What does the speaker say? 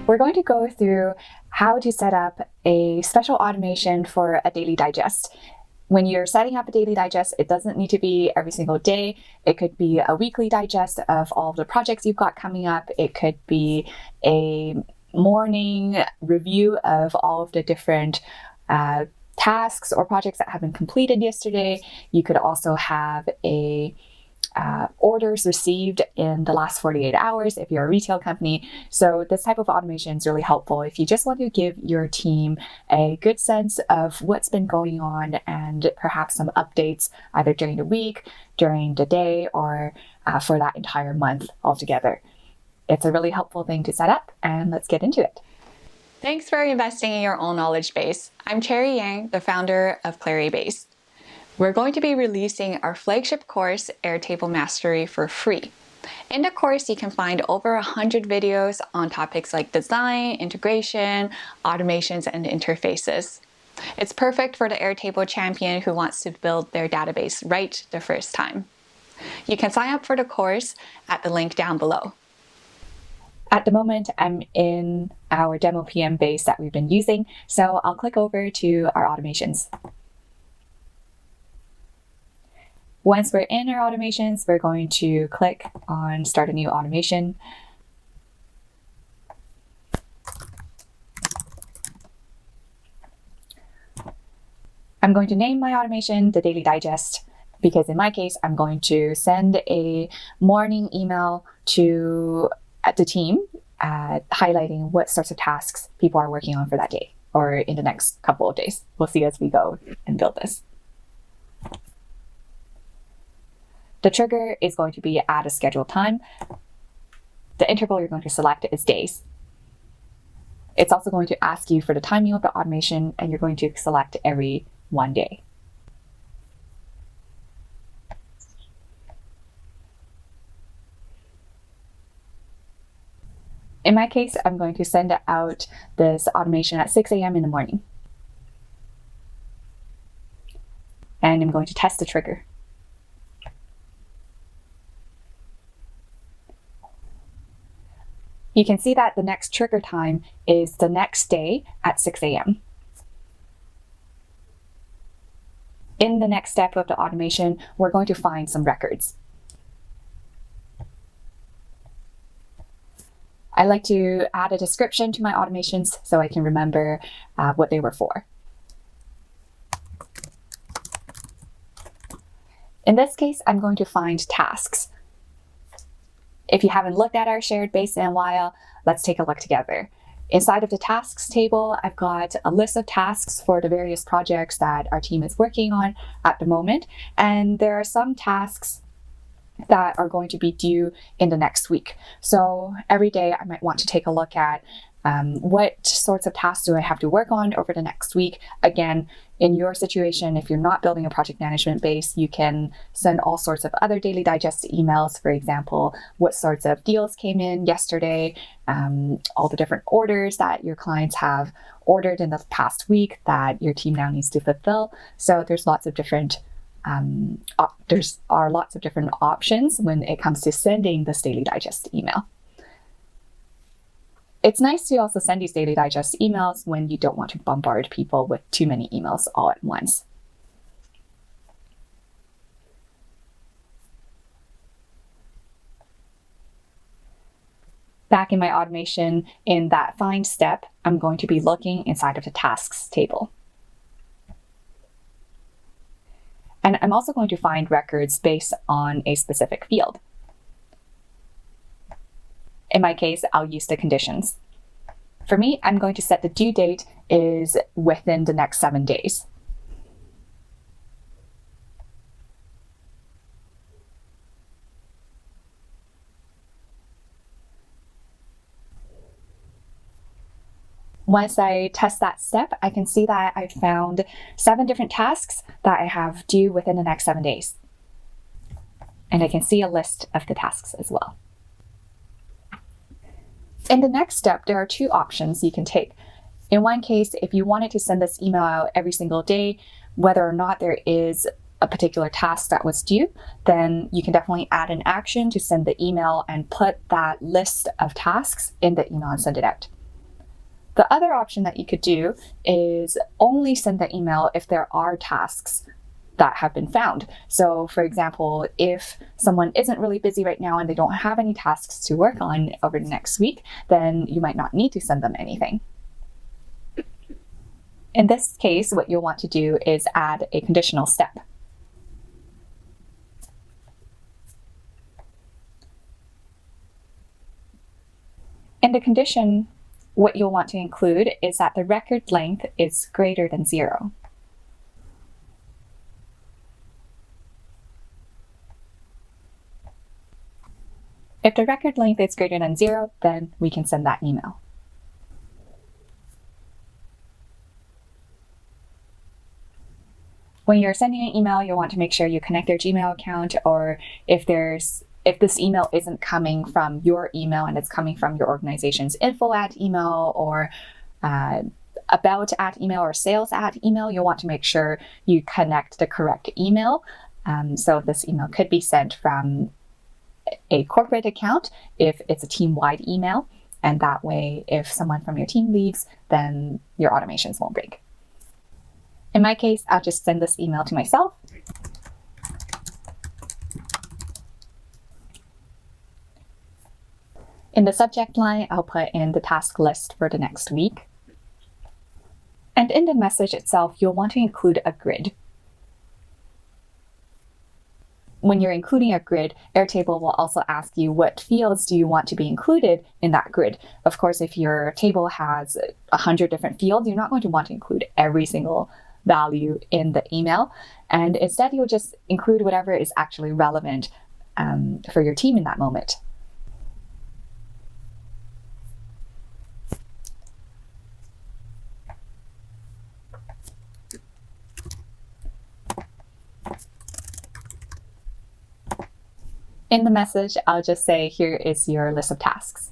We're going to go through how to set up a special automation for a daily digest. When you're setting up a daily digest, it doesn't need to be every single day. It could be a weekly digest of all of the projects you've got coming up. It could be a morning review of all of the different tasks or projects that have been completed yesterday. You could also have a orders received in the last 48 hours if you're a retail company. So this type of automation is really helpful if you just want to give your team a good sense of what's been going on and perhaps some updates either during the week, during the day, or for that entire month altogether. It's a really helpful thing to set up, and let's get into it. Thanks for investing in your own knowledge base. I'm Cherry Yang, the founder of Claribase. We're going to be releasing our flagship course, Airtable Mastery, for free. In the course, you can find over 100 videos on topics like design, integration, automations, and interfaces. It's perfect for the Airtable champion who wants to build their database right the first time. You can sign up for the course at the link down below. At the moment, I'm in our demo PM base that we've been using, so I'll click over to our automations. Once we're in our automations, we're going to click on Start a New Automation. I'm going to name my automation the Daily Digest because in my case, I'm going to send a morning email to the team highlighting what sorts of tasks people are working on for that day or in the next couple of days. We'll see as we go and build this. The trigger is going to be at a scheduled time. The interval you're going to select is days. It's also going to ask you for the timing of the automation, and you're going to select every 1 day. In my case, I'm going to send out this automation at 6 a.m. in the morning. And I'm going to test the trigger. You can see that the next trigger time is the next day at 6 a.m. In the next step of the automation, we're going to find some records. I like to add a description to my automations so I can remember what they were for. In this case, I'm going to find tasks. If you haven't looked at our shared base in a while, let's take a look together. Inside of the tasks table, I've got a list of tasks for the various projects that our team is working on at the moment. And there are some tasks that are going to be due in the next week. So every day I might want to take a look at what sorts of tasks do I have to work on over the next week. Again, in your situation, if you're not building a project management base, you can send all sorts of other daily digest emails. For example, what sorts of deals came in yesterday, all the different orders that your clients have ordered in the past week that your team now needs to fulfill. So there's lots of different lots of different options when it comes to sending this daily digest email. It's nice to also send these daily digest emails when you don't want to bombard people with too many emails all at once. Back in my automation, in that find step, I'm going to be looking inside of the tasks table. And I'm also going to find records based on a specific field. In my case, I'll use the conditions. For me, I'm going to set the due date is within the next 7 days. Once I test that step, I can see that I found 7 different tasks that I have due within the next 7 days. And I can see a list of the tasks as well. In the next step, there are 2 options you can take. In one case, if you wanted to send this email out every single day, whether or not there is a particular task that was due, then you can definitely add an action to send the email and put that list of tasks in the email and send it out. The other option that you could do is only send the email if there are tasks that have been found. So for example, if someone isn't really busy right now and they don't have any tasks to work on over the next week, then you might not need to send them anything. In this case, what you'll want to do is add a conditional step. In the condition, what you'll want to include is that the record length is greater than 0. If the record length is greater than 0, then we can send that email. When you're sending an email, you'll want to make sure you connect their Gmail account, or if this email isn't coming from your email and it's coming from your organization's info@email or about@email or sales@email, you'll want to make sure you connect the correct email. So this email could be sent from a corporate account if it's a team-wide email, and that way if someone from your team leaves, then your automations won't break. In my case, I'll just send this email to myself. In the subject line, I'll put in the task list for the next week. And in the message itself, you'll want to include a grid. When you're including a grid, Airtable will also ask you what fields do you want to be included in that grid. Of course, if your table has 100 different fields, you're not going to want to include every single value in the email. And instead, you'll just include whatever is actually relevant for your team in that moment. In the message, I'll just say, here is your list of tasks.